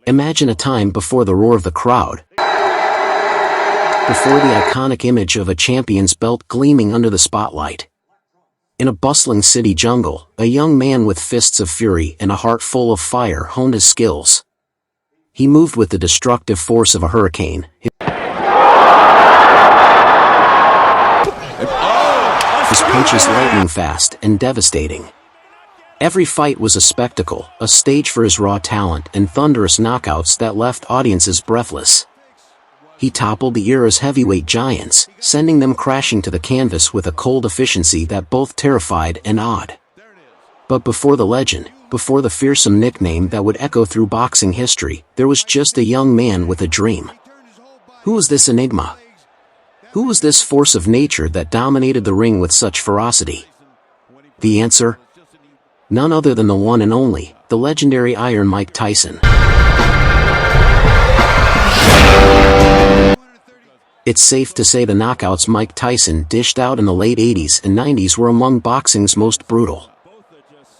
Imagine a time before the roar of the crowd. Before the iconic image of a champion's belt gleaming under the spotlight. In a bustling city jungle, a young man with fists of fury and a heart full of fire honed his skills. He moved with the destructive force of a hurricane. His punches lightning fast and devastating. Every fight was a spectacle, a stage for his raw talent and thunderous knockouts that left audiences breathless. He toppled the era's heavyweight giants, sending them crashing to the canvas with a cold efficiency that both terrified and awed. But before the legend, before the fearsome nickname that would echo through boxing history, there was just a young man with a dream. Who was this enigma? Who was this force of nature that dominated the ring with such ferocity? The answer? None other than the one and only, the legendary Iron Mike Tyson. It's safe to say the knockouts Mike Tyson dished out in the late 80s and 90s were among boxing's most brutal.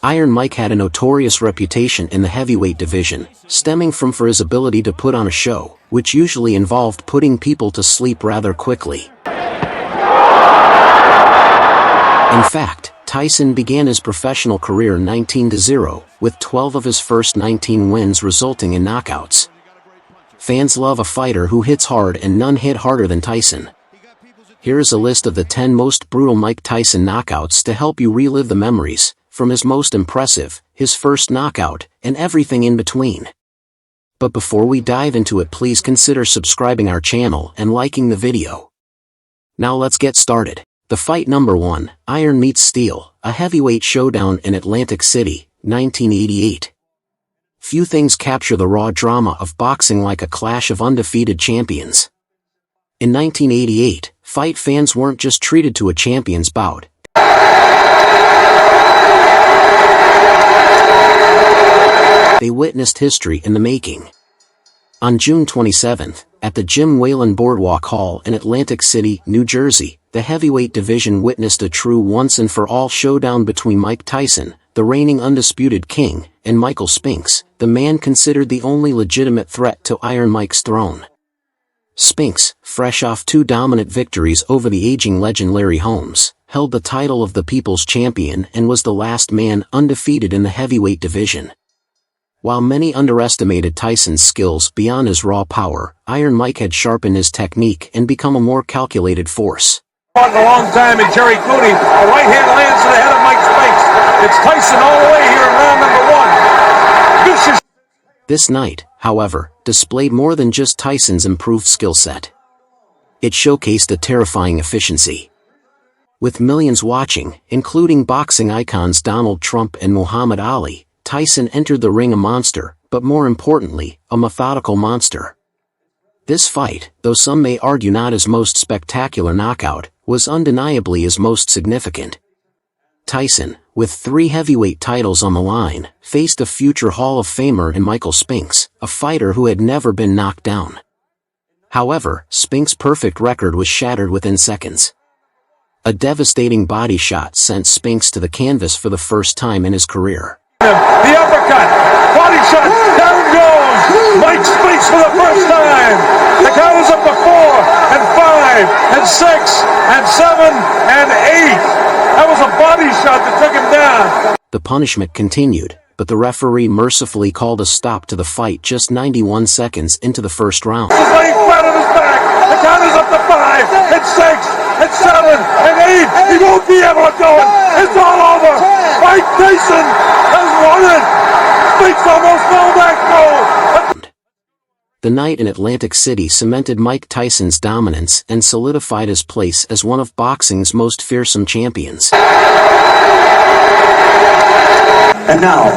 Iron Mike had a notorious reputation in the heavyweight division, stemming from his ability to put on a show, which usually involved putting people to sleep rather quickly. In fact, Tyson began his professional career 19-0, with 12 of his first 19 wins resulting in knockouts. Fans love a fighter who hits hard, and none hit harder than Tyson. Here is a list of the 10 most brutal Mike Tyson knockouts to help you relive the memories, from his most impressive, his first knockout, and everything in between. But before we dive into it, please consider subscribing our channel and liking the video. Now let's get started. The fight number 1, Iron meets Steel, a heavyweight showdown in Atlantic City, 1988. Few things capture the raw drama of boxing like a clash of undefeated champions. In 1988, fight fans weren't just treated to a champion's bout. They witnessed history in the making. On June 27th, at the Jim Whalen Boardwalk Hall in Atlantic City, New Jersey, the heavyweight division witnessed a true once-and-for-all showdown between Mike Tyson, the reigning undisputed king, and Michael Spinks, the man considered the only legitimate threat to Iron Mike's throne. Spinks, fresh off 2 dominant victories over the aging legend Larry Holmes, held the title of the People's Champion and was the last man undefeated in the heavyweight division. While many underestimated Tyson's skills beyond his raw power, Iron Mike had sharpened his technique and become a more calculated force. A long time in Jerry Cooney, a right hand lands to the head of Mike Spinks. It's Tyson all the way here in round number 1. Vicious. This night, however, displayed more than just Tyson's improved skill set. It showcased a terrifying efficiency. With millions watching, including boxing icons Donald Trump and Muhammad Ali, Tyson entered the ring a monster, but more importantly, a methodical monster. This fight, though some may argue not his most spectacular knockout, was undeniably his most significant. Tyson, with 3 heavyweight titles on the line, faced a future Hall of Famer in Michael Spinks, a fighter who had never been knocked down. However, Spinks' perfect record was shattered within seconds. A devastating body shot sent Spinks to the canvas for the first time in his career. The uppercut, body shot, down goes Mike Spinks for the first time. The count is up to 4 and 5 and 6 and 7 and 8. That was a body shot that took him down. The punishment continued, but the referee mercifully called a stop to the fight just 91 seconds into the first round. He's laying flat on his back. The count is up to 5 and 6 and 7 and 8. He won't be able to do it. It's all over. Mike Tyson has won it. Spinks almost fell back though. The night in Atlantic City cemented Mike Tyson's dominance and solidified his place as one of boxing's most fearsome champions. And now,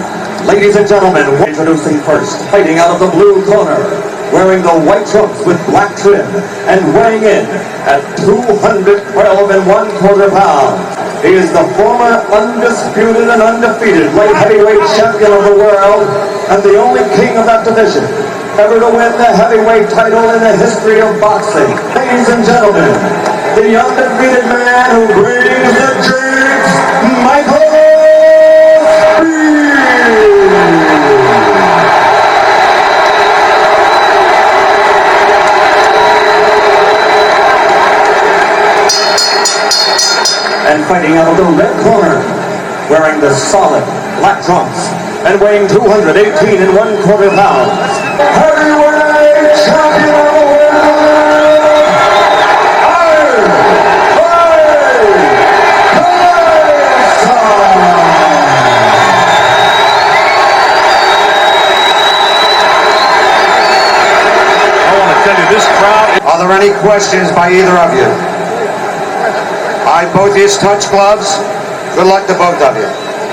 ladies and gentlemen, introducing first, fighting out of the blue corner, wearing the white trunks with black trim, and weighing in at 212 1/4 pounds. He is the former undisputed and undefeated light heavyweight champion of the world, and the only king of that division ever to win the heavyweight title in the history of boxing. Ladies and gentlemen, the undefeated man who brings the drinks, Michael. fighting out of the red corner, wearing the solid black trunks and weighing 218 and 1/4 pounds. Heavyweight champion of the world, Iron This crowd. Are there any questions by either of you? Both of you touch gloves. Good luck to both of you.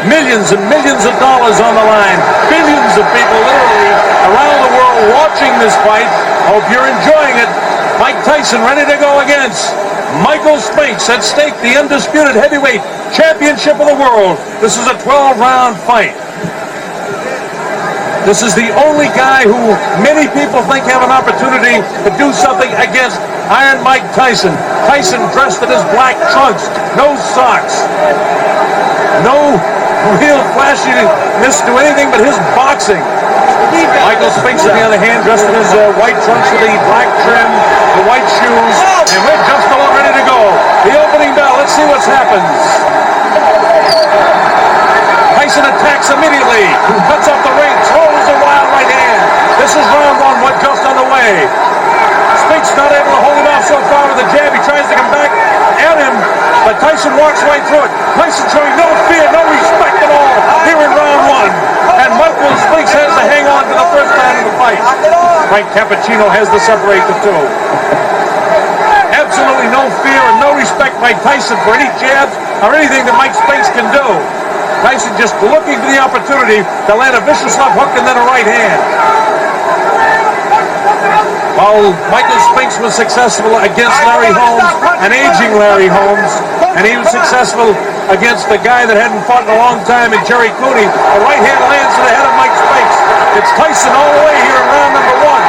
Millions and millions of dollars on the line. Billions of people literally around the world watching this fight. Hope you're enjoying it. Mike Tyson ready to go against Michael Spinks. At stake, the undisputed heavyweight championship of the world. This is a 12-round fight. This is the only guy who many people think have an opportunity to do something against Iron Mike Tyson. Tyson dressed in his black trunks, no socks, no real flashiness to anything but his boxing. Michael Spinks, on the other hand, dressed in his white trunks with the black trim, the white shoes, and we're just about ready to go. The opening bell, let's see what happens. Tyson attacks immediately, cuts off the ring, throws a wild right hand. This is round one, what just underway. Spinks not able to hold him off so far with a jab. He tries to come back at him, but Tyson walks right through it. Tyson showing no fear, no respect at all here in round one. And Michael Spinks has to hang on to the first round of the fight. Frank Cappuccino has to separate the two. Absolutely no fear and no respect by Tyson for any jabs or anything that Mike Spinks can do. Tyson just looking for the opportunity to land a vicious left hook and then a right hand. While Michael Spinks was successful against Larry Holmes, an aging Larry Holmes, and he was successful against the guy that hadn't fought in a long time in Jerry Cooney, a right hand lands to the head of Mike Spinks. It's Tyson all the way here in round number one.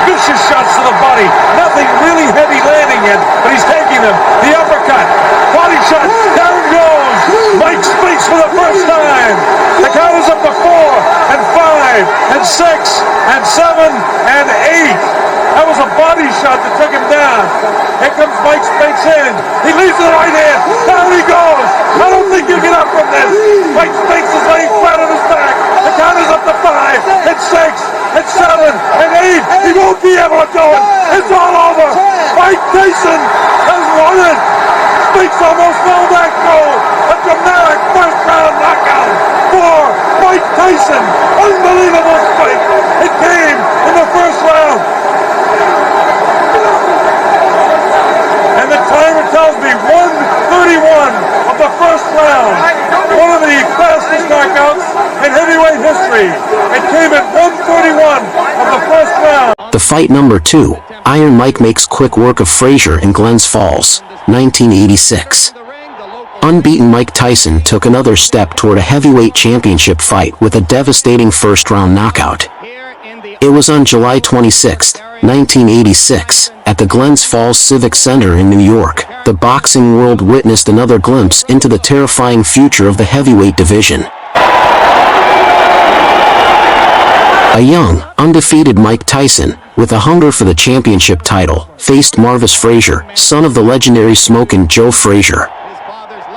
Vicious shots to the body. Nothing really heavy landing yet, but he's taking them. The uppercut. Body shot. Down goes Mike Spinks for the first time. The count is up to 4 and 5 and 6 and 7 and 8. That was a body shot that took him down. Here comes Mike Spinks in. He leaves with the right hand. Down he goes. I don't think you get up from this. Mike Spinks is laying flat on his back. The count is up to 5 and 6 and 7 and 8. He won't be able to do it. It's all over. Mike Tyson has won it. Spinks almost fell back though. A dramatic first round knockout for Mike Tyson. Unbelievable fight. It came in the first round. And the timer tells me 1:31 of the first round. One of the fastest knockouts in heavyweight history. It came at 1:31 of the first round. The fight number 2, Iron Mike makes quick work of Frazier in Glens Falls, 1986. Unbeaten Mike Tyson took another step toward a heavyweight championship fight with a devastating first-round knockout. It was on July 26, 1986, at the Glens Falls Civic Center in New York. The boxing world witnessed another glimpse into the terrifying future of the heavyweight division. A young, undefeated Mike Tyson, with a hunger for the championship title, faced Marvis Frazier, son of the legendary Smokin' Joe Frazier.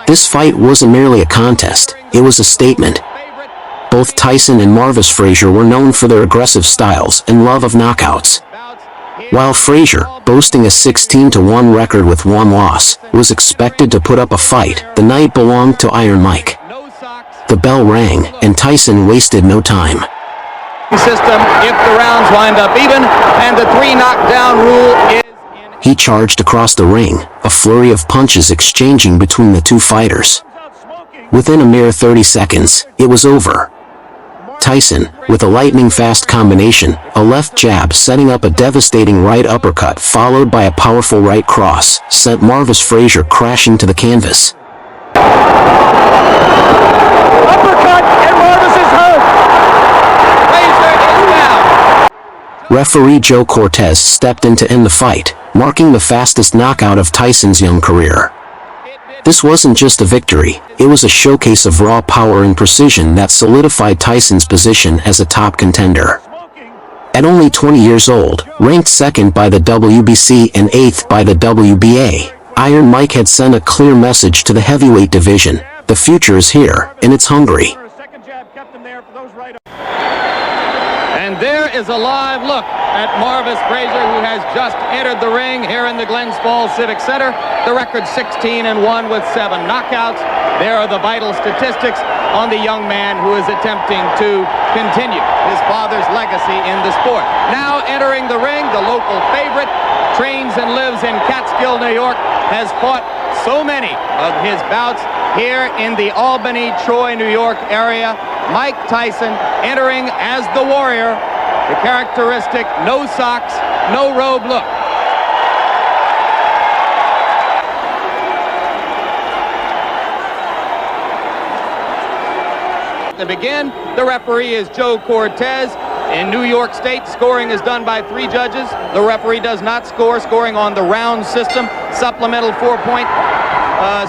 This fight wasn't merely a contest, it was a statement. Both Tyson and Marvis Frazier were known for their aggressive styles and love of knockouts. While Frazier, boasting a 16-1 record with one loss, was expected to put up a fight, the night belonged to Iron Mike. The bell rang, and Tyson wasted no time. System if the rounds wind up even, and the 3 knockdown rule is... He charged across the ring, a flurry of punches exchanging between the two fighters. Within a mere 30 seconds, it was over. Tyson, with a lightning-fast combination, a left jab setting up a devastating right uppercut followed by a powerful right cross, sent Marvis Frazier crashing to the canvas. Uppercut, and Marvis is hurt! Frazier is down! Referee Joe Cortez stepped in to end the fight, marking the fastest knockout of Tyson's young career. This wasn't just a victory, it was a showcase of raw power and precision that solidified Tyson's position as a top contender. At only 20 years old, ranked second by the WBC and 8th by the WBA, Iron Mike had sent a clear message to the heavyweight division. The future is here, and it's hungry. And there is a live look at Marvis Frazier, who has just entered the ring here in the Glens Falls Civic Center. The record 16-1 with 7 knockouts. There are the vital statistics on the young man who is attempting to continue his father's legacy in the sport. Now entering the ring, the local favorite, trains and lives in Catskill, New York, has fought so many of his bouts here in the Albany, Troy, New York area. Mike Tyson entering as the Warrior, the characteristic no socks, no robe look. To begin, the referee is Joe Cortez. In New York State, scoring is done by 3 judges. The referee does not score, scoring on the round system, supplemental 4-point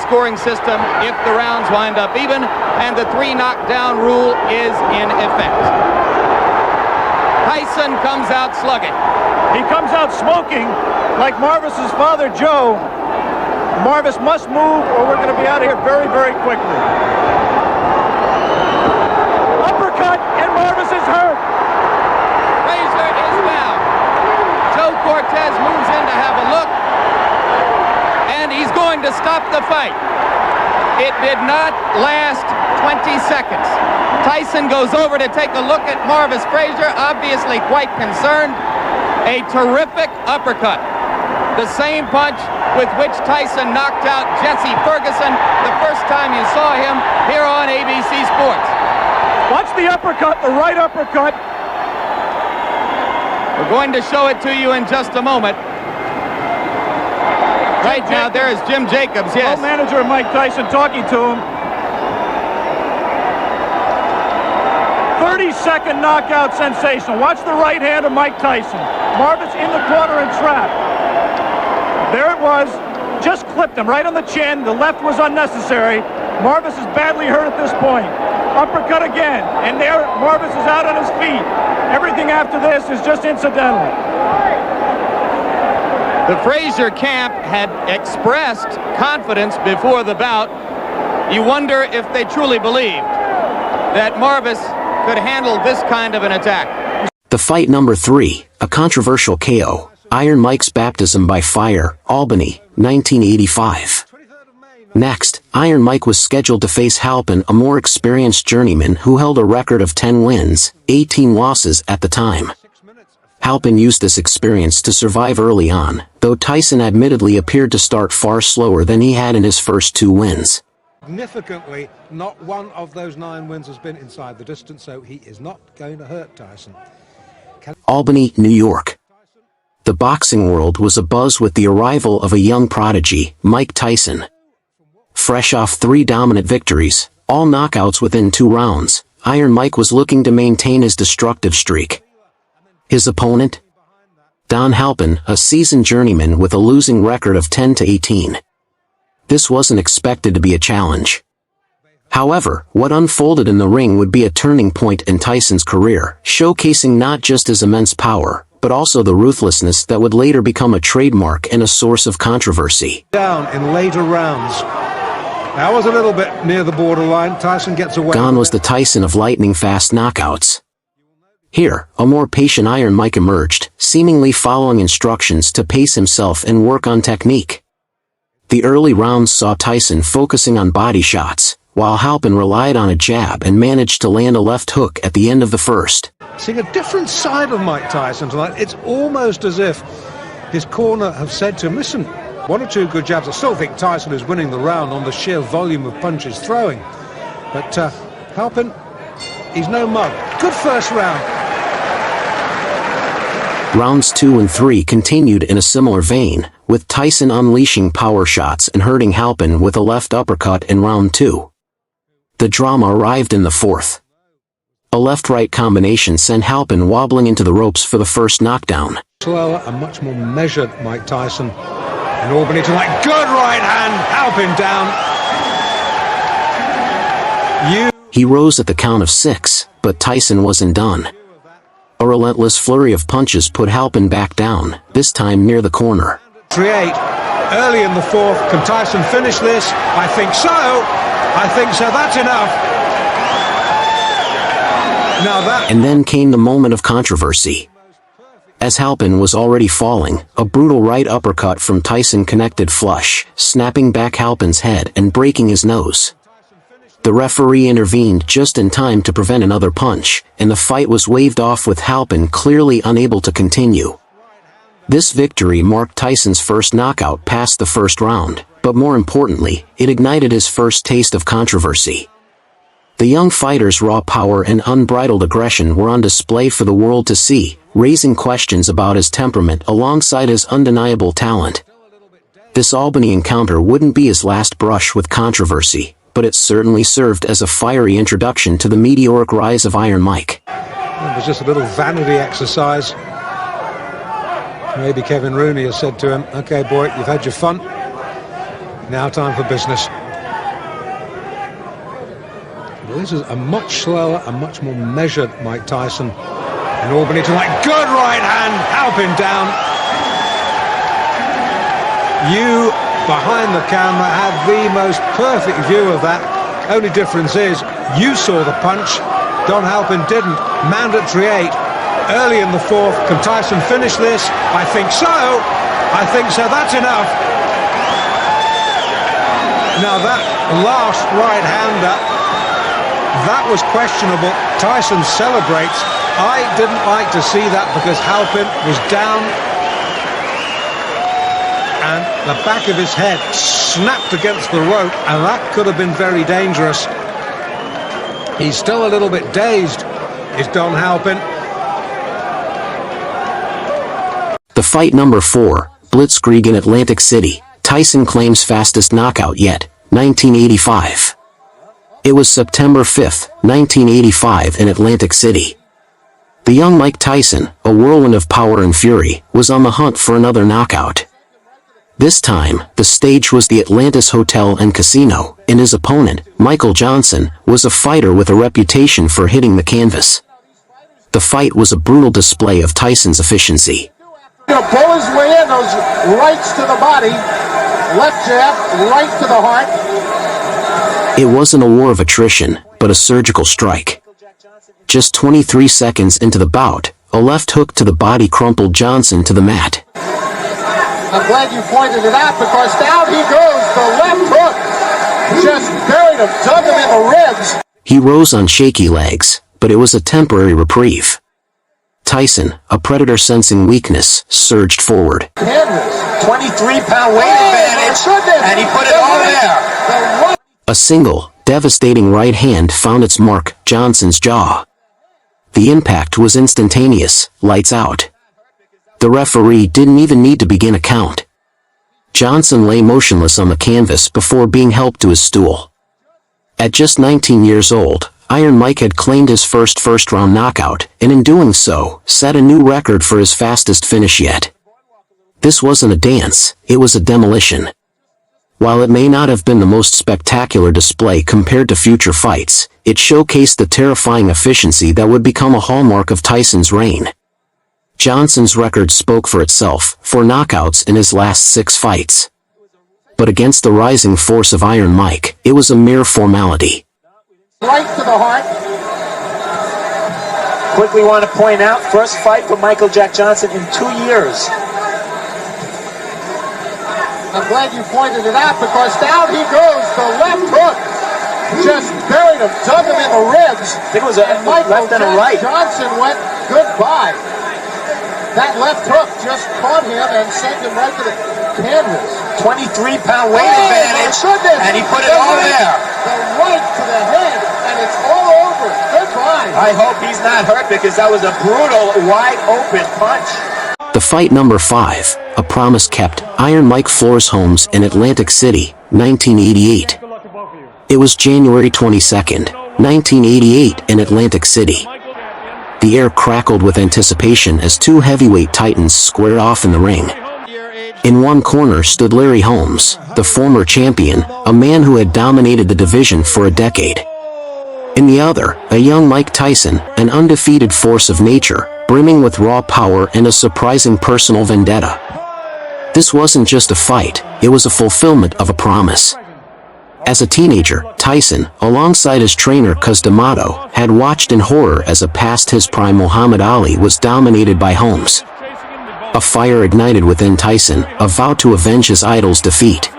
scoring system if the rounds wind up even, and the 3 knockdown rule is in effect. Tyson comes out slugging. He comes out smoking like Marvis's father, Joe. Marvis must move or we're going to be out of here very, very quickly. Uppercut, and Marvis is hurt. Frazier is down. Joe Cortez moves in to have a look, and he's going to stop the fight. It did not last 20 seconds. Tyson goes over to take a look at Marvis Frazier, obviously quite concerned. A terrific uppercut. The same punch with which Tyson knocked out Jesse Ferguson the first time you saw him here on ABC Sports. Watch the uppercut, the right uppercut. We're going to show it to you in just a moment. Right now, there is Jim Jacobs, yes. Manager of Mike Tyson talking to him. 30-second knockout sensation. Watch the right hand of Mike Tyson. Marvis in the corner and trapped. There it was. Just clipped him right on the chin. The left was unnecessary. Marvis is badly hurt at this point. Uppercut again. And there, Marvis is out on his feet. Everything after this is just incidental. The Frazier camp had expressed confidence before the bout. You wonder if they truly believed that Marvis could handle this kind of an attack. The fight number 3, a controversial KO. Iron Mike's baptism by fire, Albany, 1985. Next, Iron Mike was scheduled to face Halpin, a more experienced journeyman who held a record of 10 wins, 18 losses at the time. Halpin used this experience to survive early on, though Tyson admittedly appeared to start far slower than he had in his first 2 wins. Significantly, not one of those 9 wins has been inside the distance, so he is not going to hurt Tyson. Albany, New York. The boxing world was abuzz with the arrival of a young prodigy, Mike Tyson. Fresh off 3 dominant victories, all knockouts within 2 rounds, Iron Mike was looking to maintain his destructive streak. His opponent? Don Halpin, a seasoned journeyman with a losing record of 10-18. This wasn't expected to be a challenge. However, what unfolded in the ring would be a turning point in Tyson's career, showcasing not just his immense power, but also the ruthlessness that would later become a trademark and a source of controversy. Down in later rounds. That was a little bit near the borderline. Tyson gets away. Gone was the Tyson of lightning-fast knockouts. Here, a more patient Iron Mike emerged, seemingly following instructions to pace himself and work on technique. The early rounds saw Tyson focusing on body shots, while Halpin relied on a jab and managed to land a left hook at the end of the first. Seeing a different side of Mike Tyson tonight. It's almost as if his corner have said to him, listen, 1 or 2 good jabs. I still think Tyson is winning the round on the sheer volume of punches throwing. But Halpin, he's no mug. Good first round. Rounds 2 and 3 continued in a similar vein, with Tyson unleashing power shots and hurting Halpin with a left uppercut in round 2. The drama arrived in the 4th. A left-right combination sent Halpin wobbling into the ropes for the first knockdown. Slower and much more measured Mike Tyson in Albany tonight. Good right hand, Halpin down. He rose at the count of 6, but Tyson wasn't done. A relentless flurry of punches put Halpin back down, this time near the corner. 3-8. early in the fourth. Can Tyson finish this? I think so. I think so. That's enough. Now that... And then came the moment of controversy. As Halpin was already falling, a brutal right uppercut from Tyson connected flush, snapping back Halpin's head and breaking his nose. The referee intervened just in time to prevent another punch, and the fight was waved off with Halpin clearly unable to continue. This victory marked Tyson's first knockout past the first round, but more importantly, it ignited his first taste of controversy. The young fighter's raw power and unbridled aggression were on display for the world to see, raising questions about his temperament alongside his undeniable talent. This Albany encounter wouldn't be his last brush with controversy, but it certainly served as a fiery introduction to the meteoric rise of Iron Mike. It was just a little vanity exercise. Maybe Kevin Rooney has said to him, "Okay, boy, you've had your fun. Now time for business." Well, this is a much slower and much more measured Mike Tyson. And Albany tonight, good right hand, Halpin down. You, behind the camera, had the most perfect view of that. Only difference is, you saw the punch, Don Halpin didn't. Mandatory 8, early in the fourth. Can Tyson finish this? I think so. I think so. That's enough. Now that last right-hander, that was questionable. Tyson celebrates. I didn't like to see that because Halpin was down and the back of his head snapped against the rope, and that could have been very dangerous. He's still a little bit dazed, is Don Halpin. The fight number 4, Blitzkrieg in Atlantic City. Tyson claims fastest knockout yet, 1985. It was September 5, 1985 in Atlantic City. The young Mike Tyson, a whirlwind of power and fury, was on the hunt for another knockout. This time, the stage was the Atlantis Hotel and Casino, and his opponent, Michael Johnson, was a fighter with a reputation for hitting the canvas. The fight was a brutal display of Tyson's efficiency. He'll pull his way in, those rights to the body, left jab, right to the heart. It wasn't a war of attrition, but a surgical strike. Just 23 seconds into the bout, a left hook to the body crumpled Johnson to the mat. I'm glad you pointed it out because down he goes, the left hook. Just buried him, dug him in the ribs. He rose on shaky legs, but it was a temporary reprieve. Tyson, a predator sensing weakness, surged forward. 23-pound weight advantage, and he put it all there. A single, devastating right hand found its mark, Johnson's jaw. The impact was instantaneous, lights out. The referee didn't even need to begin a count. Johnson lay motionless on the canvas before being helped to his stool. At just 19 years old, Iron Mike had claimed his first-round knockout, and in doing so, set a new record for his fastest finish yet. This wasn't a dance, it was a demolition. While it may not have been the most spectacular display compared to future fights, it showcased the terrifying efficiency that would become a hallmark of Tyson's reign. Johnson's record spoke for itself, 4 knockouts in his last 6 fights. But against the rising force of Iron Mike, it was a mere formality. Right to the heart. Quickly want to point out, first fight for Michael Jack Johnson in 2 years. I'm glad you pointed it out because down he goes, the left hook. Just buried him, dug him in the ribs. I think it was a left and a right. Johnson went goodbye. That left hook just caught him and sent him right to the canvas. 23-pound weight advantage, and he put it all there. The right to the head, and it's all over. Goodbye. I hope he's not hurt because that was a brutal, wide-open punch. The fight number 5, a promise kept, Iron Mike floors Holmes in Atlantic City, 1988. It was January 22nd, 1988 in Atlantic City. The air crackled with anticipation as 2 heavyweight titans squared off in the ring. In one corner stood Larry Holmes, the former champion, a man who had dominated the division for a decade. In the other, a young Mike Tyson, an undefeated force of nature, brimming with raw power and a surprising personal vendetta. This wasn't just a fight, it was a fulfillment of a promise. As a teenager, Tyson, alongside his trainer Cus D'Amato, had watched in horror as a past his prime Muhammad Ali was dominated by Holmes. A fire ignited within Tyson, a vow to avenge his idol's defeat.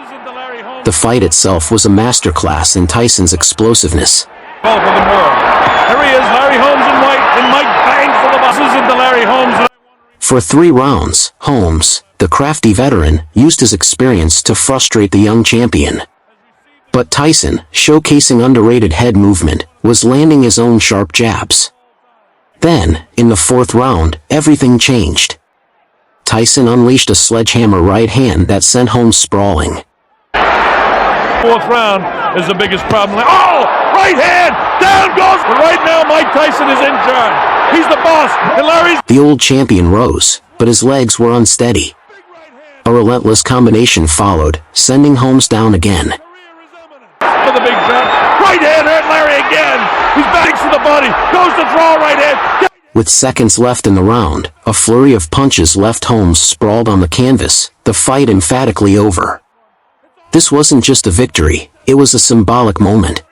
The fight itself was a masterclass in Tyson's explosiveness. Both of them were. Here he is, Larry Holmes in white, and Mike bangs for the bosses into Larry Holmes. For 3 rounds, Holmes, the crafty veteran, used his experience to frustrate the young champion. But Tyson, showcasing underrated head movement, was landing his own sharp jabs. Then, in the 4th round, everything changed. Tyson unleashed a sledgehammer right hand that sent Holmes sprawling. 4th round is the biggest problem. Oh! Right hand! Down goes! But right now, Mike Tyson is in charge. He's the boss, and Larry's... The old champion rose, but his legs were unsteady. A relentless combination followed, sending Holmes down again. For the big shot. Right hand hurt Larry again. He's back to the body. Goes to draw right hand. With seconds left in the round, a flurry of punches left Holmes sprawled on the canvas, the fight emphatically over. This wasn't just a victory, it was a symbolic moment.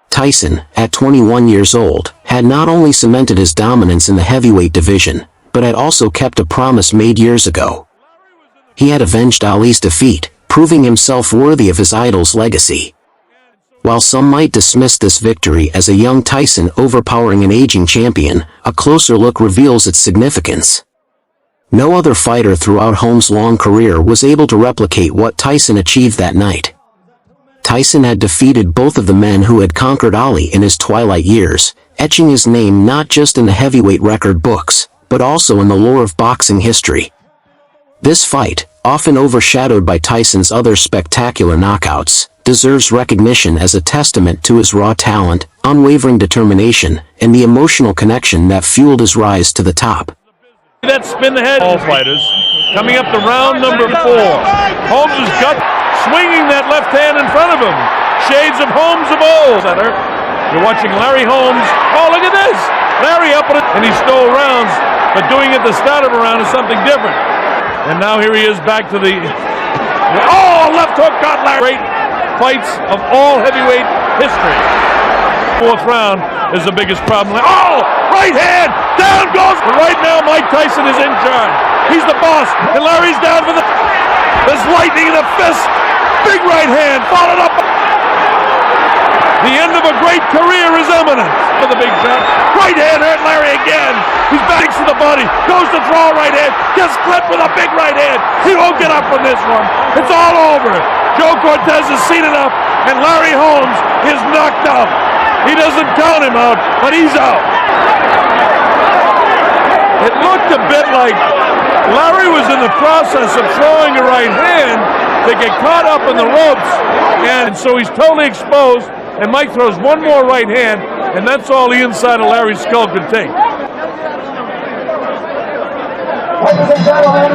Tyson, at 21 years old, had not only cemented his dominance in the heavyweight division, but had also kept a promise made years ago. He had avenged Ali's defeat, proving himself worthy of his idol's legacy. While some might dismiss this victory as a young Tyson overpowering an aging champion, a closer look reveals its significance. No other fighter throughout Holmes' long career was able to replicate what Tyson achieved that night. Tyson had defeated both of the men who had conquered Ali in his twilight years, etching his name not just in the heavyweight record books, but also in the lore of boxing history. This fight, often overshadowed by Tyson's other spectacular knockouts, deserves recognition as a testament to his raw talent, unwavering determination, and the emotional connection that fueled his rise to the top. That spin the head. All fighters coming up to round number 4. Holmes' gut swinging that left hand in front of him. Shades of Holmes of old. Center. You're watching Larry Holmes. Oh, look at this. Larry up and he stole rounds, but doing it at the start of a round is something different. And now here he is back to the... Oh, left hook got Larry. Great fights of all heavyweight history. 4th round is the biggest problem. Oh, right hand, down goes. But right now, Mike Tyson is in charge. He's the boss, and Larry's down for the... There's lightning in the fist. Big right hand, followed up. The end of a great career is imminent. For the big shot. Right hand hurt Larry again. He's back to the body. Goes to draw right hand. Gets clipped with a big right hand. He won't get up from this one. It's all over. Joe Cortez has seen it up, and Larry Holmes is knocked out. He doesn't count him out, but he's out. It looked a bit like Larry was in the process of throwing a right hand to get caught up in the ropes, and so he's totally exposed, and Mike throws one more right hand, and that's all the inside of Larry's skull could take. Ladies and gentlemen,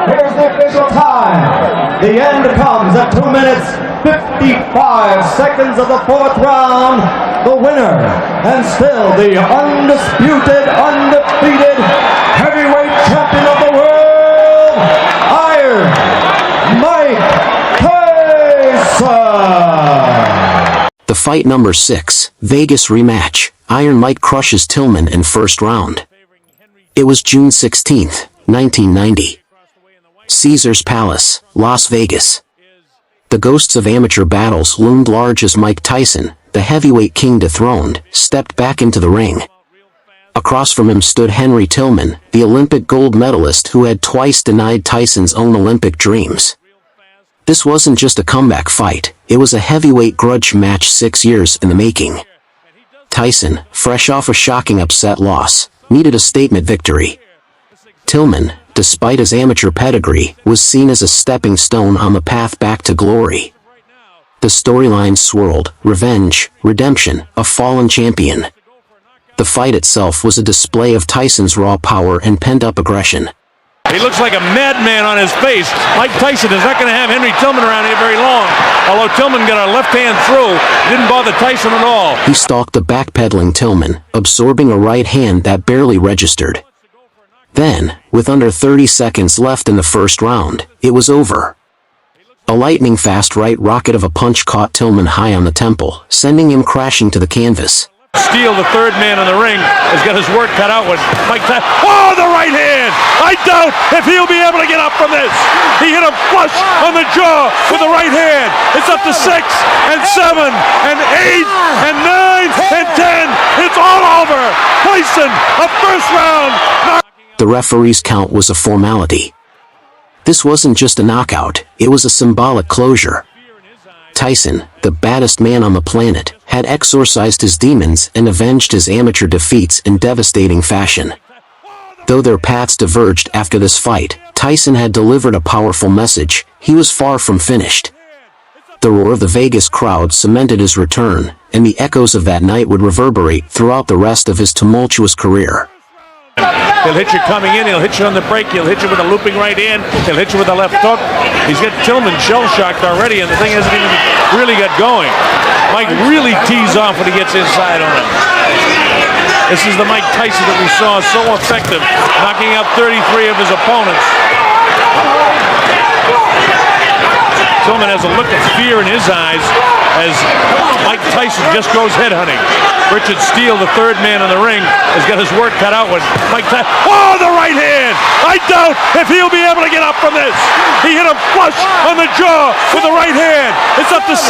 here's the official time. The end comes at 2 minutes, 55 seconds of the 4th round. The winner, and still the undisputed, undefeated heavyweight champion of the world, Iron Mike Tyson. The fight number 6, Vegas rematch, Iron Mike crushes Tillman in 1st round. It was June 16, 1990. Caesar's Palace, Las Vegas. The ghosts of amateur battles loomed large as Mike Tyson, the heavyweight king dethroned, stepped back into the ring. Across from him stood Henry Tillman, the Olympic gold medalist who had twice denied Tyson's own Olympic dreams. This wasn't just a comeback fight, it was a heavyweight grudge match 6 years in the making. Tyson, fresh off a shocking upset loss, needed a statement victory. Tillman, despite his amateur pedigree, was seen as a stepping stone on the path back to glory. The storyline swirled, revenge, redemption, a fallen champion. The fight itself was a display of Tyson's raw power and pent-up aggression. He looks like a madman on his face. Mike Tyson is not going to have Henry Tillman around here very long. Although Tillman got a left hand through, didn't bother Tyson at all. He stalked the backpedaling Tillman, absorbing a right hand that barely registered. Then, with under 30 seconds left in the first round, it was over. A lightning-fast right rocket of a punch caught Tillman high on the temple, sending him crashing to the canvas. Steele, the third man in the ring, has got his work cut out with Mike Tyson. Oh, the right hand! I doubt if he'll be able to get up from this. He hit him flush on the jaw with the right hand. It's up to 6 and 7 and 8 and 9 and 10. It's all over. Tyson, a first round knockout. The referee's count was a formality. This wasn't just a knockout, it was a symbolic closure. Tyson, the baddest man on the planet, had exorcised his demons and avenged his amateur defeats in devastating fashion. Though their paths diverged after this fight, Tyson had delivered a powerful message: he was far from finished. The roar of the Vegas crowd cemented his return, and the echoes of that night would reverberate throughout the rest of his tumultuous career. He'll hit you coming in, he'll hit you on the break, he'll hit you with a looping right hand, he'll hit you with a left hook. He's got Tillman shell-shocked already, and the thing hasn't even really got going. Mike really tees off when he gets inside on him. This is the Mike Tyson that we saw, so effective, knocking out 33 of his opponents. Tillman has a look of fear in his eyes as Mike Tyson just goes headhunting. Richard Steele, the third man in the ring, has got his work cut out with Mike Tyson. Oh, the right hand! I doubt if he'll be able to get up from this. He hit him flush on the jaw with the right hand. It's up to 6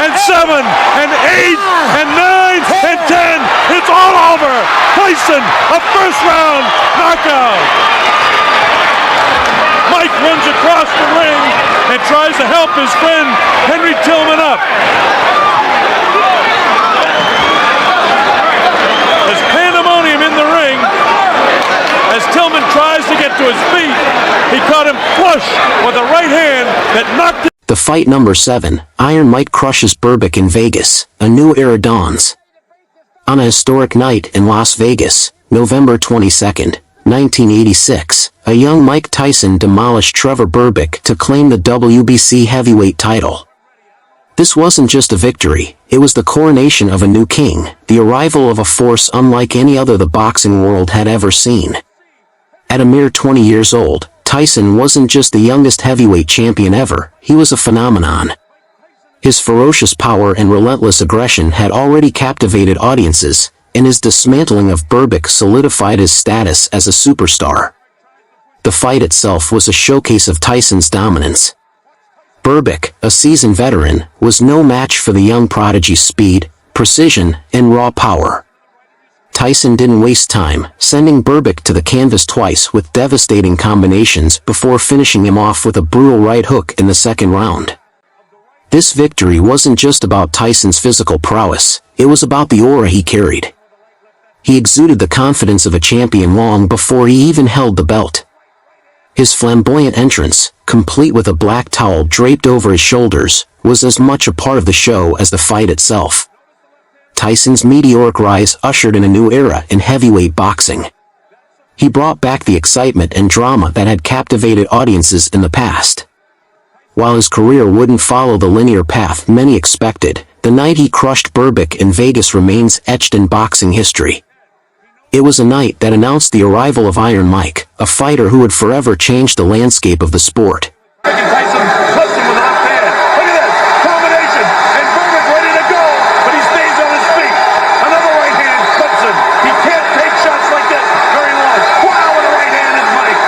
and 7 and 8 and 9 and 10. It's all over. Tyson, a first round knockout. Mike runs across the ring and tries to help his friend Henry Tillman up. There's pandemonium in the ring as Tillman tries to get to his feet. He caught him flush with a right hand that knocked him. The fight number 7, Iron Mike crushes Berbick in Vegas, a new era dawns. On a historic night in Las Vegas, November 22nd, 1986, a young Mike Tyson demolished Trevor Berbick to claim the WBC heavyweight title. This wasn't just a victory, it was the coronation of a new king, the arrival of a force unlike any other the boxing world had ever seen. At a mere 20 years old, Tyson wasn't just the youngest heavyweight champion ever, he was a phenomenon. His ferocious power and relentless aggression had already captivated audiences, and his dismantling of Berbick solidified his status as a superstar. The fight itself was a showcase of Tyson's dominance. Berbick, a seasoned veteran, was no match for the young prodigy's speed, precision, and raw power. Tyson didn't waste time, sending Berbick to the canvas twice with devastating combinations before finishing him off with a brutal right hook in the second round. This victory wasn't just about Tyson's physical prowess, it was about the aura he carried. He exuded the confidence of a champion long before he even held the belt. His flamboyant entrance, complete with a black towel draped over his shoulders, was as much a part of the show as the fight itself. Tyson's meteoric rise ushered in a new era in heavyweight boxing. He brought back the excitement and drama that had captivated audiences in the past. While his career wouldn't follow the linear path many expected, the night he crushed Berbick in Vegas remains etched in boxing history. It was a night that announced the arrival of Iron Mike, a fighter who would forever change the landscape of the sport. Tyson flips him with a left hand. Look at this combination, and Berbick ready to go, but he stays on his feet. Another right hand clips him. He can't take shots like this very long. Wow, with a right hand is Mike.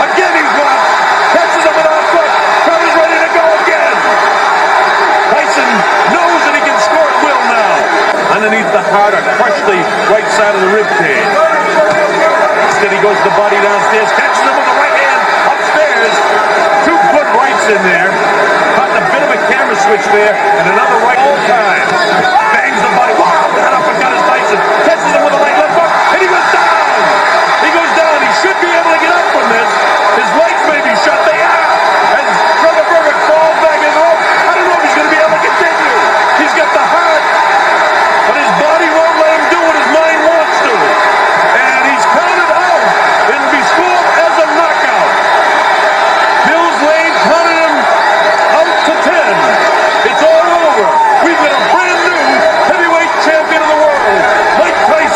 Again he's blocked. Catches him with a left foot. Trevor's ready to go again. Tyson knows that he can score at will now. Underneath the heart, crush the right side of the rib cage. Instead he goes the body downstairs, catches him with the right hand upstairs. Two good rights in there. Caught a bit of a camera switch there, and another right all time. Bangs the body. Wow, that uppercut is Tyson. Catches him with a right left hook, and he goes down. He goes down. He should be able to get up from this. His legs may be shut. They are. As Trevor Berbick falls back in the rope, I don't know if he's going to be able to continue. He's got the heart, but his body won't let him do what his mind wants to. And he's counted out. It'll be scored as a knockout. Mills Lane counted him out to 10. It's all over. We've got a brand new heavyweight champion of the world, Mike Tyson.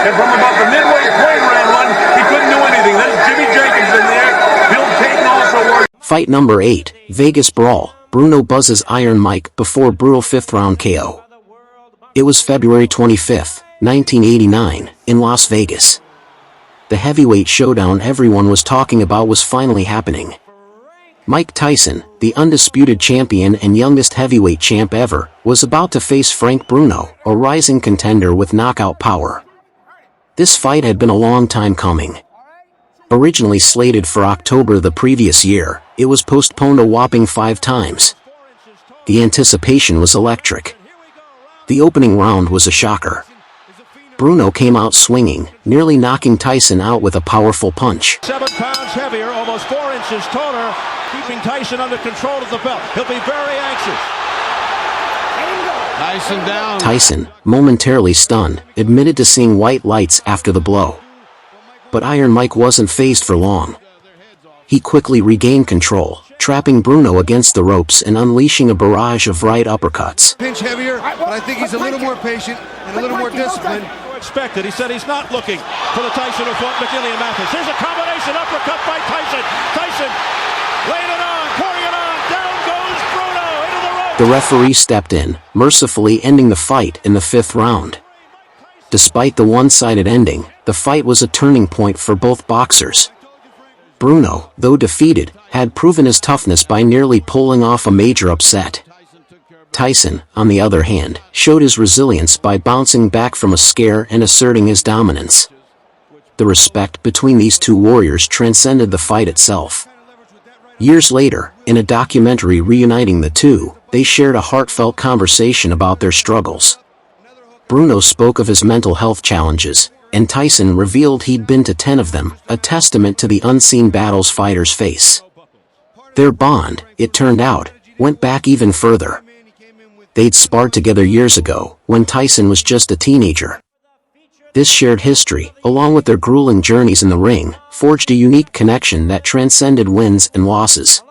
and from about the midway point round one, he couldn't do anything. Then Jimmy Jenkins in there. Bill Payton also worked. Fight number 8, Vegas Brawl. Bruno buzzes Iron Mike before brutal 5th round KO. It was February 25, 1989, in Las Vegas. The heavyweight showdown everyone was talking about was finally happening. Mike Tyson, the undisputed champion and youngest heavyweight champ ever, was about to face Frank Bruno, a rising contender with knockout power. This fight had been a long time coming. Originally slated for October the previous year, it was postponed a whopping 5 times. The anticipation was electric. The opening round was a shocker. Bruno came out swinging, nearly knocking Tyson out with a powerful punch. 7 pounds heavier, almost 4 inches taller, keeping Tyson under control of the belt. He'll be very anxious. Tyson down. Tyson, momentarily stunned, admitted to seeing white lights after the blow. But Iron Mike wasn't fazed for long. He quickly regained control, trapping Bruno against the ropes and unleashing a barrage of right uppercuts. Pinch heavier, but I think he's a little more patient and a little more disciplined. Expected. He said he's not looking for the Tyson who fought McGinley and Mathis. Here's a combination uppercut by Tyson. Tyson laying it on, pouring it on. Down goes Bruno into the ropes. The referee stepped in, mercifully ending the fight in the 5th round. Despite the one-sided ending, the fight was a turning point for both boxers. Bruno, though defeated, had proven his toughness by nearly pulling off a major upset. Tyson, on the other hand, showed his resilience by bouncing back from a scare and asserting his dominance. The respect between these two warriors transcended the fight itself. Years later, in a documentary reuniting the two, they shared a heartfelt conversation about their struggles. Bruno spoke of his mental health challenges, and Tyson revealed he'd been to 10 of them, a testament to the unseen battles fighters face. Their bond, it turned out, went back even further. They'd sparred together years ago, when Tyson was just a teenager. This shared history, along with their grueling journeys in the ring, forged a unique connection that transcended wins and losses.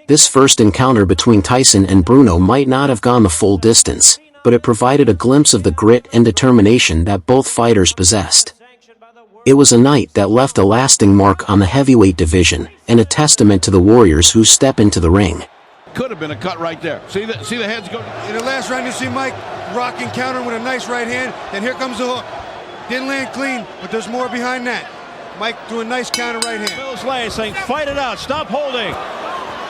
This first encounter between Tyson and Bruno might not have gone the full distance, but it provided a glimpse of the grit and determination that both fighters possessed. It was a night that left a lasting mark on the heavyweight division, and a testament to the warriors who step into the ring. Could have been a cut right there. See the heads go. In the last round, you see Mike rocking, countering with a nice right hand. Then here comes the hook. Didn't land clean, but there's more behind that. Mike threw a nice counter right hand. Bill's Lay saying, fight it out, stop holding.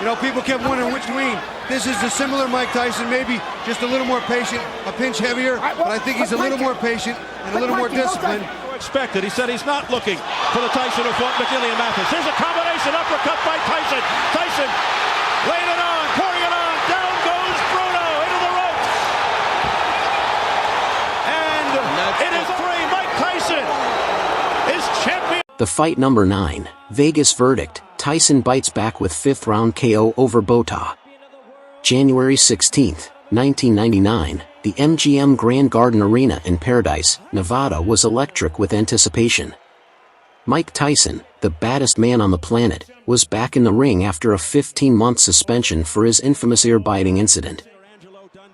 You know, people kept wondering which lean. This is a similar Mike Tyson, maybe just a little more patient, a pinch heavier, but I think he's a little more patient and a little more disciplined. Expected. He said he's not looking for the Tyson who fought McGinley and Mathis. Here's a combination uppercut by Tyson. Tyson laying it on, pouring it on. Down goes Bruno into the ropes. And it is 3. Mike Tyson is champion. The fight number 9, Vegas Verdict. Tyson bites back with 5th round KO over Bota. January 16, 1999, the MGM Grand Garden Arena in Paradise, Nevada was electric with anticipation. Mike Tyson, the baddest man on the planet, was back in the ring after a 15-month suspension for his infamous ear-biting incident.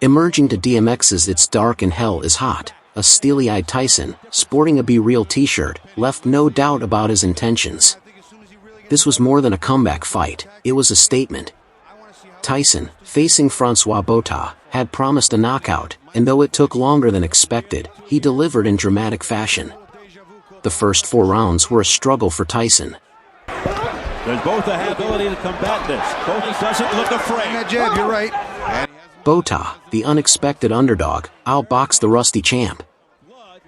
Emerging to DMX's It's Dark and Hell is Hot, a steely-eyed Tyson, sporting a Be Real t-shirt, left no doubt about his intentions. This was more than a comeback fight, it was a statement. Tyson, facing Francois Bota, had promised a knockout, and though it took longer than expected, he delivered in dramatic fashion. The first 4 rounds were a struggle for Tyson. There's both the ability to combat this. Both doesn't look afraid. And that jab, you're right. Bota, the unexpected underdog, outboxed the rusty champ.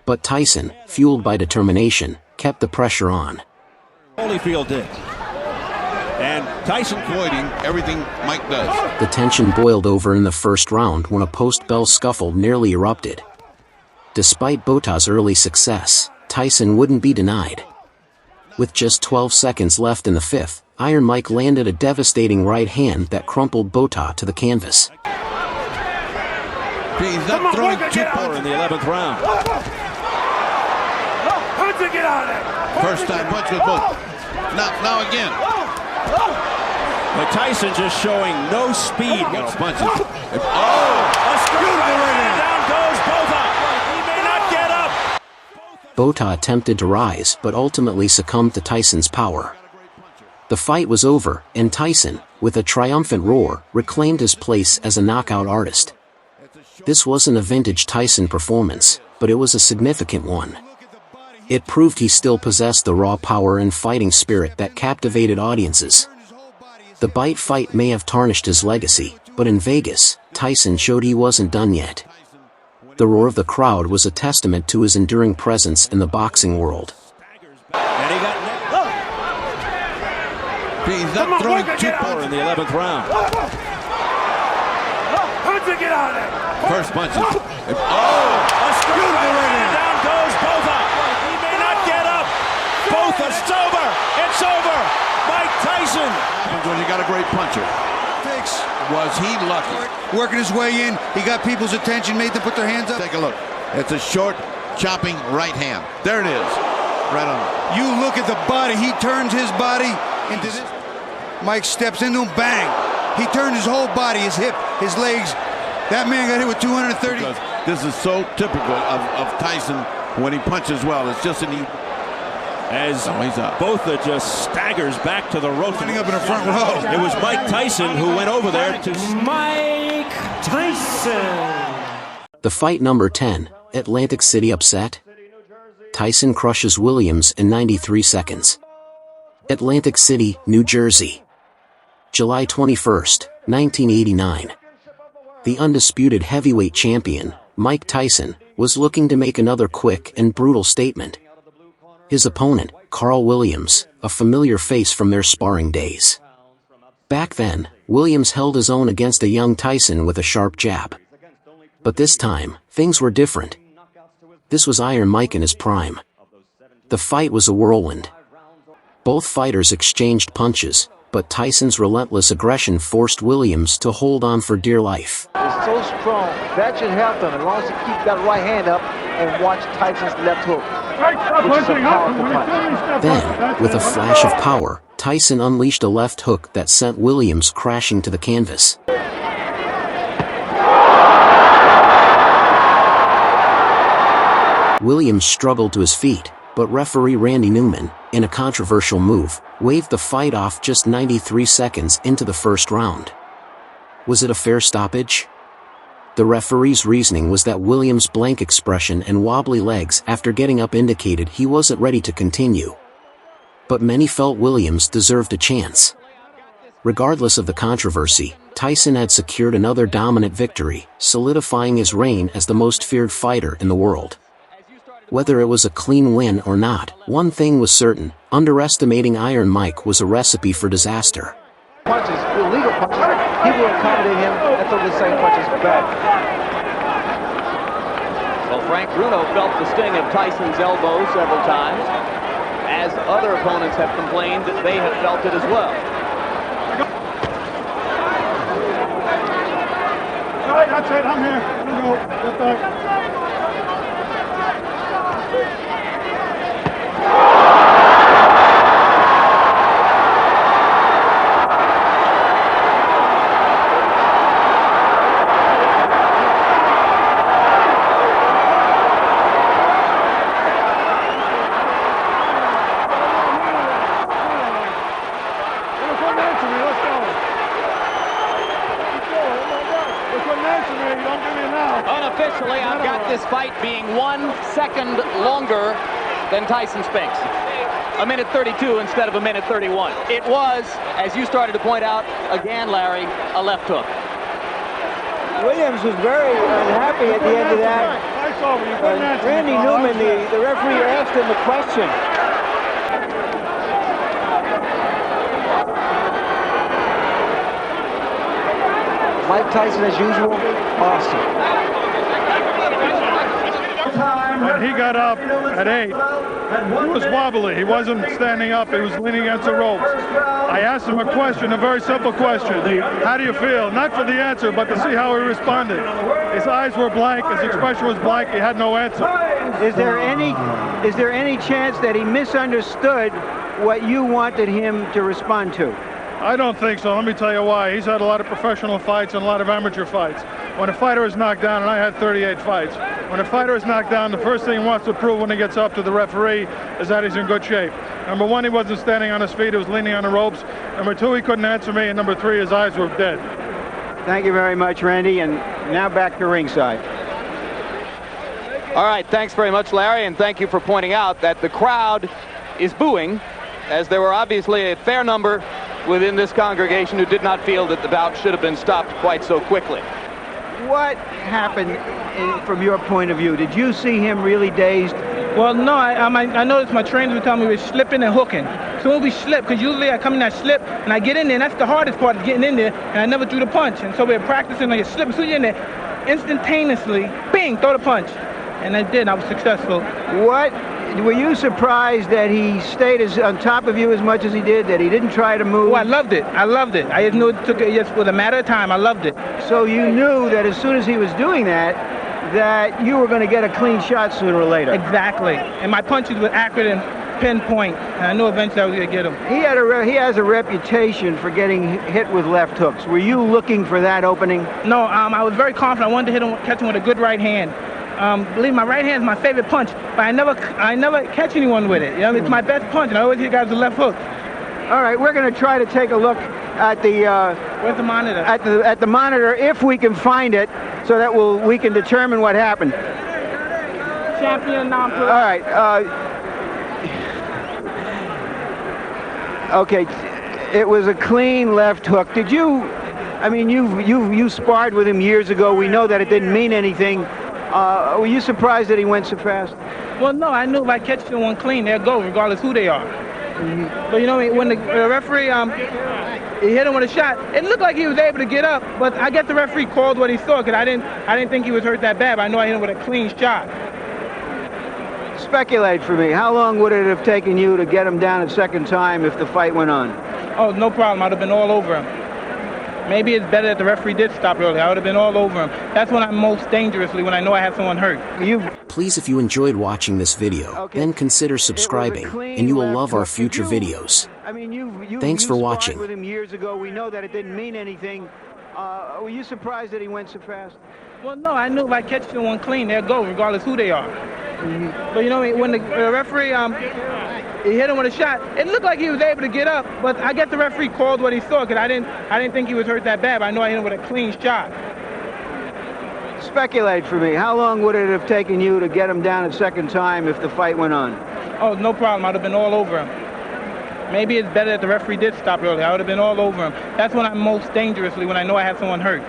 But Tyson, fueled by determination, kept the pressure on. Holyfield did. And Tyson avoiding everything Mike does. The tension boiled over in the first round when a post-bell scuffle nearly erupted. Despite Bota's early success, Tyson wouldn't be denied. With just 12 seconds left in the 5th, Iron Mike landed a devastating right hand that crumpled Bota to the canvas. He's not throwing too far in the 11th round. First time punch with both. Now again. But Tyson just showing no speed. Punches. Oh! A beautiful right hand. Down goes Bota. He may not get up. Botha attempted to rise but ultimately succumbed to Tyson's power. The fight was over, and Tyson, with a triumphant roar, reclaimed his place as a knockout artist. This wasn't a vintage Tyson performance, but it was a significant one. It proved he still possessed the raw power and fighting spirit that captivated audiences. The bite fight may have tarnished his legacy, but in Vegas, Tyson showed he wasn't done yet. The roar of the crowd was a testament to his enduring presence in the boxing world. And he got He's not throwing too in the 11th round. First punches. A beautiful right hand. Down goes Botha. He may not get up. Botha, it's over. It's over. Mike Tyson. When you got a great puncher. Was he lucky? Working his way in, he got people's attention, made them put their hands up. Take a look. It's a short, chopping right hand. There it is. Right on. You look at the body. He turns his body into this. Mike steps into him, bang. He turned his whole body, his hip, his legs. That man got hit with 230. Because this is so typical of Tyson when he punches well. It's just an As Botha just staggers back to the rope. Running up in the front row. It was Mike Tyson who went over there to Mike Tyson. The fight number 10, Atlantic City upset. Tyson crushes Williams in 93 seconds. Atlantic City, New Jersey. July 21st, 1989. The undisputed heavyweight champion, Mike Tyson, was looking to make another quick and brutal statement. His opponent, Carl Williams, a familiar face from their sparring days. Back then, Williams held his own against a young Tyson with a sharp jab. But this time, things were different. This was Iron Mike in his prime. The fight was a whirlwind. Both fighters exchanged punches, but Tyson's relentless aggression forced Williams to hold on for dear life. It's so strong, that should help him as long as he keeps that right hand up and watch Tyson's left hook. Then, with a flash of power, Tyson unleashed a left hook that sent Williams crashing to the canvas. Williams struggled to his feet, but referee Randy Newman, in a controversial move, waved the fight off just 93 seconds into the first round. Was it a fair stoppage? The referee's reasoning was that Williams' blank expression and wobbly legs after getting up indicated he wasn't ready to continue. But many felt Williams deserved a chance. Regardless of the controversy, Tyson had secured another dominant victory, solidifying his reign as the most feared fighter in the world. Whether it was a clean win or not, one thing was certain: underestimating Iron Mike was a recipe for disaster. Punches, illegal punches, he will accommodate him and throw the same punches back. Well, Frank Bruno felt the sting of Tyson's elbow several times. As other opponents have complained, they have felt it as well. All right, that's it. I'm here. Here we go. Get back. Unofficially, I've got this fight being 1 second longer than Tyson Spinks. A minute 32 instead of a minute 31. It was, as you started to point out, again, Larry, a left hook. Williams was very unhappy at the end of that. Randy Newman, the referee, asked him a question. Mike Tyson, as usual, awesome. When he got up at 8, he was wobbly. He wasn't standing up. He was leaning against the ropes. I asked him a question, a very simple question. How do you feel? Not for the answer, but to see how he responded. His eyes were blank. His expression was blank. He had no answer. Is there any chance that he misunderstood what you wanted him to respond to? I don't think so. Let me tell you why. He's had a lot of professional fights and a lot of amateur fights. When a fighter is knocked down, and I had 38 fights, When a fighter is knocked down, the first thing he wants to prove when he gets up to the referee is that he's in good shape. Number one, he wasn't standing on his feet, he was leaning on the ropes. Number two, he couldn't answer me. And number three, his eyes were dead. Thank you very much, Randy. And now back to ringside. All right, thanks very much, Larry, and thank you for pointing out that the crowd is booing, as there were obviously a fair number within this congregation who did not feel that the bout should have been stopped quite so quickly. What happened from your point of view? Did you see him really dazed? Well, no, I noticed my trainers would tell me we were slipping and hooking. So when we slip, because usually I come in that slip and I get in there, and that's the hardest part of getting in there, and I never threw the punch. And so we were practicing on your slip. As soon as you're in there, instantaneously, bing, throw the punch. And I did, I was successful. Were you surprised that he stayed on top of you as much as he did, that he didn't try to move? Oh, I loved it. I loved it. I just knew it took it just for a matter of time. I loved it. So you knew that as soon as he was doing that you were going to get a clean shot sooner or later. Exactly. And my punches were accurate and pinpoint. And I knew eventually I was going to get him. He has a reputation for getting hit with left hooks. Were you looking for that opening? No, I was very confident. I wanted to hit him, catch him with a good right hand. Believe me, my right hand is my favorite punch, but I never catch anyone with it. You know, it's my best punch, and I always hit guys with left hook. All right, we're going to try to take a look at the where's the monitor? At the monitor, if we can find it, so that we can determine what happened. Champion non-pro. All right. Okay, it was a clean left hook. Did you? I mean, you sparred with him years ago. We know that it didn't mean anything. Were you surprised that he went so fast? Well, no, I knew if I catch someone clean, they'll go, regardless who they are. Mm-hmm. But you know, when the referee he hit him with a shot, it looked like he was able to get up. But I guess the referee called what he saw, because I didn't think he was hurt that bad. But I know I hit him with a clean shot. Speculate for me. How long would it have taken you to get him down a second time if the fight went on? Oh, no problem. I'd have been all over him. Maybe it's better that the referee did stop early. I would have been all over him. That's when I'm most dangerously, when I know I have someone hurt. Please, if you enjoyed watching this video, then consider subscribing, and you will love our future videos. I mean, Thanks for watching. With him years ago, we know that it didn't mean anything. Were you surprised that he went so fast? Well, no, I knew if I catch someone clean, they'll go, regardless who they are. Mm-hmm. But you know, when the referee he hit him with a shot, it looked like he was able to get up. But I guess the referee called what he saw, because I didn't think he was hurt that bad. But I know I hit him with a clean shot. Speculate for me. How long would it have taken you to get him down a second time if the fight went on? Oh, no problem. I'd have been all over him. Maybe it's better that the referee did stop early. I would have been all over him. That's when I'm most dangerously, when I know I have someone hurt.